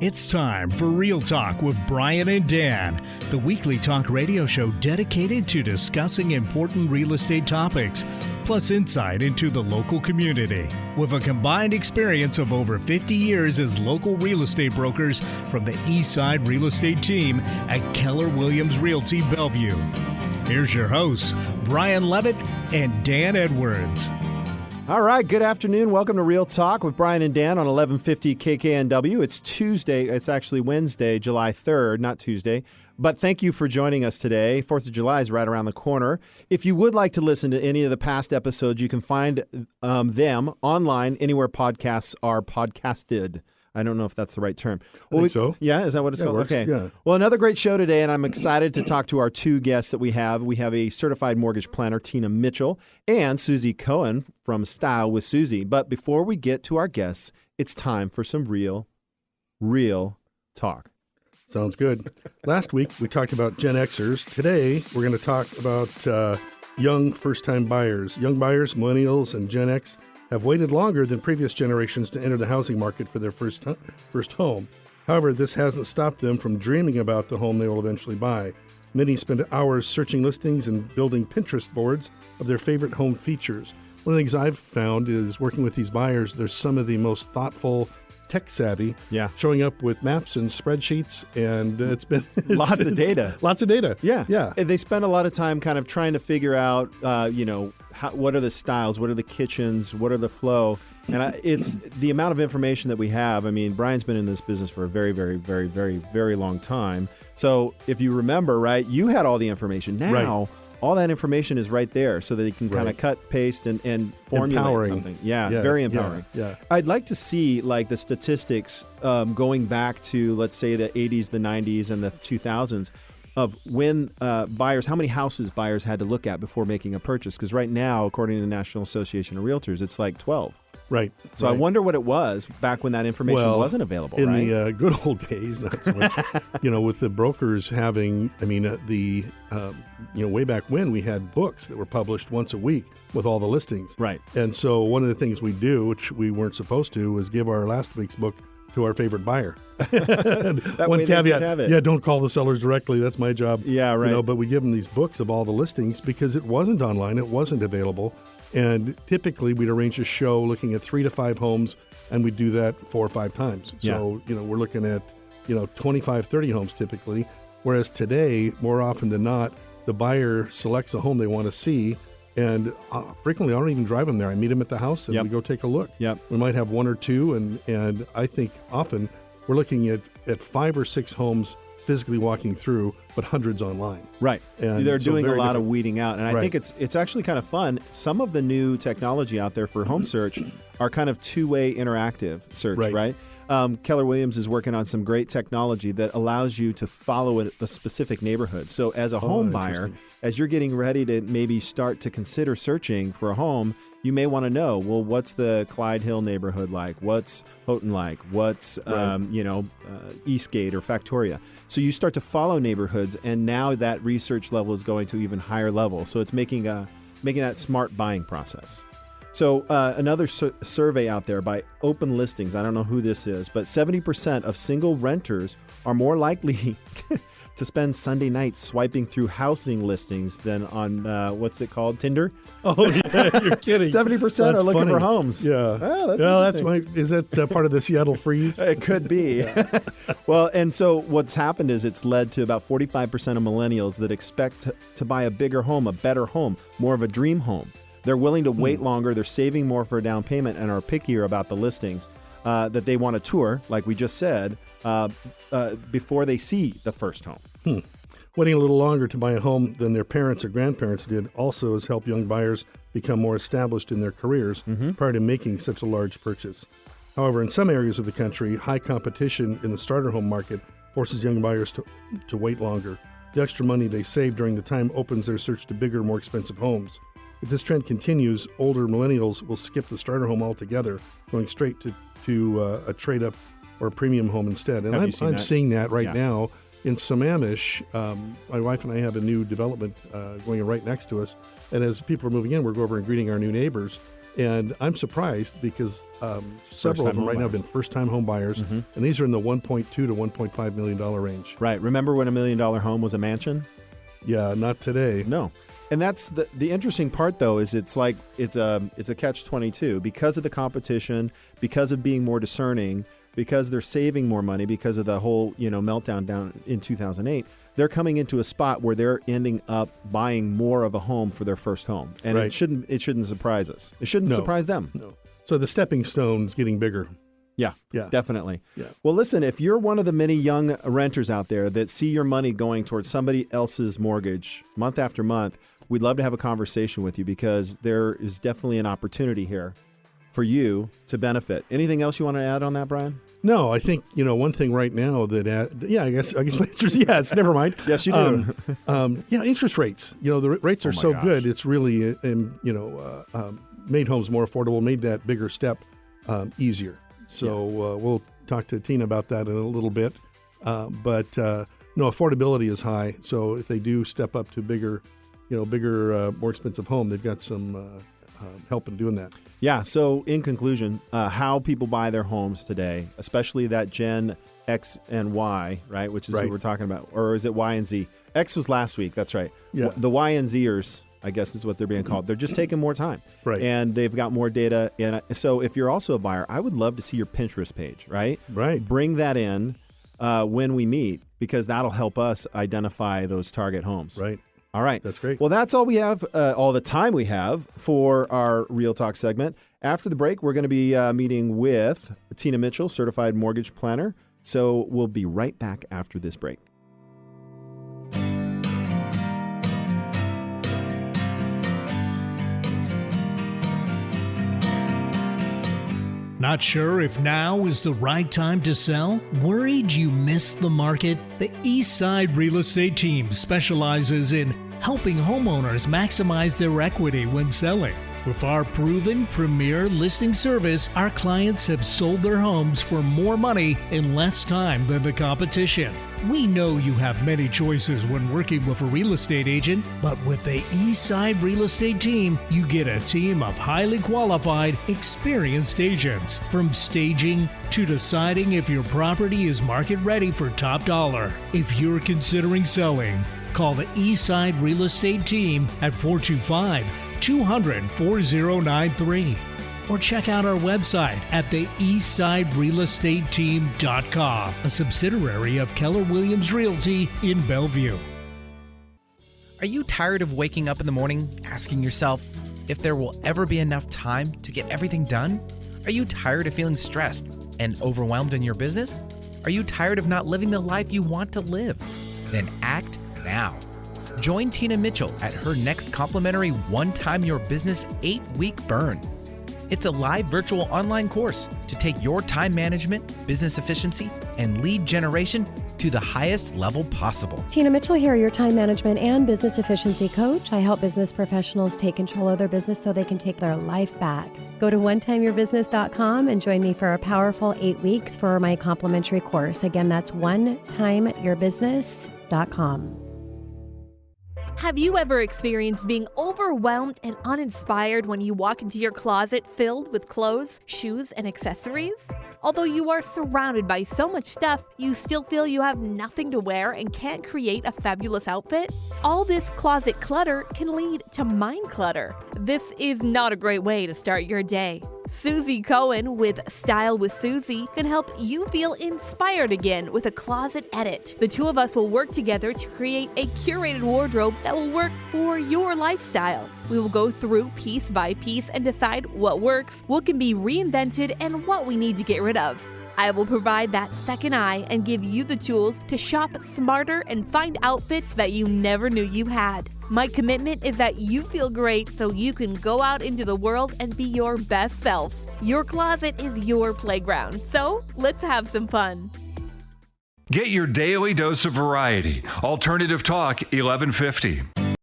It's time for Real Talk with Brian and Dan, the weekly talk radio show dedicated to discussing important real estate topics, plus insight into the local community. With a combined experience of over 50 years as local real estate brokers from the East Side Real Estate Team at Keller Williams Realty Bellevue. Here's your hosts, Brian Levitt and Dan Edwards. All right, good afternoon. Welcome to Real Talk with Brian and Dan on 1150 KKNW. It's Tuesday. It's actually Wednesday, July 3rd, not Tuesday. But thank you for joining us today. 4th of July is right around the corner. If you would like to listen to any of the past episodes, you can find them online anywhere podcasts are podcasted. I don't know if that's the right term. I think so. Yeah, is that what it's called? Works. Okay. Yeah. Well, another great show today, and I'm excited to talk to our two guests that we have. We have a certified mortgage planner, Tina Mitchell, and Susie Cohen from Style with Susie. But before we get to our guests, it's time for some real talk. Sounds good. Last week, we talked about Gen Xers. Today, we're going to talk about young first-time buyers. Young buyers, millennials, and Gen X have waited longer than previous generations to enter the housing market for their first home. However, this hasn't stopped them from dreaming about the home they will eventually buy. Many spend hours searching listings and building Pinterest boards of their favorite home features. One of the things I've found is working with these buyers, there's some of the most thoughtful, tech-savvy, showing up with maps and spreadsheets, and it's been lots of data. Lots of data. Yeah. And they spend a lot of time kind of trying to figure out, what are the styles, what are the kitchens, what are the flow, and it's the amount of information that we have. I mean, Brian's been in this business for a very, very, very, very, very long time. So if you remember, right, you had all the information. Now, all that information is right there so that they can kind of cut, paste, and formulate something. Yeah, very empowering. Yeah. I'd like to see like the statistics going back to, let's say, the 80s, the 90s, and the 2000s of when buyers, how many houses buyers had to look at before making a purchase. Because right now, according to the National Association of Realtors, it's like 12. Right. So I wonder what it was back when that information wasn't available. In the good old days, not so much. With the brokers having, way back when we had books that were published once a week with all the listings. Right. And so one of the things we do, which we weren't supposed to, was give our last week's book to our favorite buyer. One caveat, don't call the sellers directly. That's my job. Yeah, right. But we give them these books of all the listings because it wasn't online. It wasn't available. And typically we'd arrange a show looking at 3 to 5 homes, and we'd do that 4 or 5 times. So, we're looking at, 25, 30 homes typically. Whereas today, more often than not, the buyer selects a home they want to see. And frequently, I don't even drive them there. I meet them at the house, and we go take a look. We might have 1 or 2, and I think often we're looking at 5 or 6 homes physically walking through, but hundreds online. Right. And they're doing a lot of weeding out. And I think it's actually kind of fun. Some of the new technology out there for home search are kind of two-way interactive search, right? Keller Williams is working on some great technology that allows you to follow a specific neighborhood. So as a home buyer, as you're getting ready to maybe start to consider searching for a home, you may want to know, well, what's the Clyde Hill neighborhood like? What's Houghton like? What's, Eastgate or Factoria? So you start to follow neighborhoods, and now that research level is going to even higher level. So it's making that smart buying process. So another survey out there by Open Listings, I don't know who this is, but 70% of single renters are more likely to spend Sunday nights swiping through housing listings than on, what's it called, Tinder? Oh, yeah, you're kidding. 70% are looking for homes. Yeah. Is that part of the Seattle freeze? It could be. Well, and so what's happened is it's led to about 45% of millennials that expect to buy a bigger home, a better home, more of a dream home. They're willing to wait longer, they're saving more for a down payment, and are pickier about the listings that they want to tour, like we just said, before they see the first home. Waiting a little longer to buy a home than their parents or grandparents did also has helped young buyers become more established in their careers prior to making such a large purchase. However, in some areas of the country, high competition in the starter home market forces young buyers to wait longer. The extra money they save during the time opens their search to bigger, more expensive homes. If this trend continues, older millennials will skip the starter home altogether, going straight to a trade-up or a premium home instead. And I'm seeing that right now in Sammamish. My wife and I have a new development going right next to us. And as people are moving in, we're going over and greeting our new neighbors. And I'm surprised because several of them right now have been first-time home buyers, and these are in the $1.2 to $1.5 million range. Right. Remember when $1 million home was a mansion? Yeah, not today. No. And that's the interesting part, though, is it's a catch-22 because of the competition, because of being more discerning, because they're saving more money because of the whole meltdown down in 2008. They're coming into a spot where they're ending up buying more of a home for their first home, and it shouldn't surprise us. It shouldn't surprise them. No. So the stepping stone's getting bigger. Yeah, definitely. Yeah. Well, listen, if you're one of the many young renters out there that see your money going towards somebody else's mortgage month after month, we'd love to have a conversation with you because there is definitely an opportunity here for you to benefit. Anything else you want to add on that, Brian? No, I think, one thing right now that, I guess my answer is yes, never mind. Yes, you do. Interest rates. The rates are so good. It's really, made homes more affordable, made that bigger step easier. So we'll talk to Tina about that in a little bit. But affordability is high. So if they do step up to bigger, more expensive home, they've got some help in doing that. Yeah. So in conclusion, how people buy their homes today, especially that Gen X and Y, right? Which is what we're talking about. Or is it Y and Z? X was last week. That's right. Yeah. The Y and Zers, I guess is what they're being called. They're just taking more time. Right. And they've got more data. And so if you're also a buyer, I would love to see your Pinterest page, right? Right. Bring that in when we meet because that'll help us identify those target homes. Right. All right. That's great. Well, that's all we have, all the time we have for our Real Talk segment. After the break, we're going to be meeting with Tina Mitchell, certified mortgage planner. So we'll be right back after this break. Not sure if now is the right time to sell? Worried you missed the market? The Eastside Real Estate Team specializes in helping homeowners maximize their equity when selling. With our proven premier listing service, our clients have sold their homes for more money in less time than the competition. We know you have many choices when working with a real estate agent, but with the Eastside Real Estate Team, you get a team of highly qualified, experienced agents. From staging to deciding if your property is market ready for top dollar. If you're considering selling, call the Eastside Real Estate Team at 425-200-4093 or check out our website at the eastsiderealestateteam.com, a subsidiary of Keller Williams Realty in Bellevue. Are you tired of waking up in the morning asking yourself if there will ever be enough time to get everything done? Are you tired of feeling stressed and overwhelmed in your business? Are you tired of not living the life you want to live? Then act now. Join Tina Mitchell at her next complimentary One Time Your Business 8-week burn. It's a live virtual online course to take your time management, business efficiency, and lead generation to the highest level possible. Tina Mitchell here, your time management and business efficiency coach. I help business professionals take control of their business so they can take their life back. Go to onetimeyourbusiness.com and join me for a powerful 8 weeks for my complimentary course. Again, that's onetimeyourbusiness.com. Have you ever experienced being overwhelmed and uninspired when you walk into your closet filled with clothes, shoes, and accessories? Although you are surrounded by so much stuff, you still feel you have nothing to wear and can't create a fabulous outfit? All this closet clutter can lead to mind clutter. This is not a great way to start your day. Susie Cohen with Style with Susie can help you feel inspired again with a closet edit. The two of us will work together to create a curated wardrobe that will work for your lifestyle. We will go through piece by piece and decide what works, what can be reinvented, and what we need to get rid of. I will provide that second eye and give you the tools to shop smarter and find outfits that you never knew you had. My commitment is that you feel great so you can go out into the world and be your best self. Your closet is your playground, so let's have some fun. Get your daily dose of variety. Alternative Talk 1150.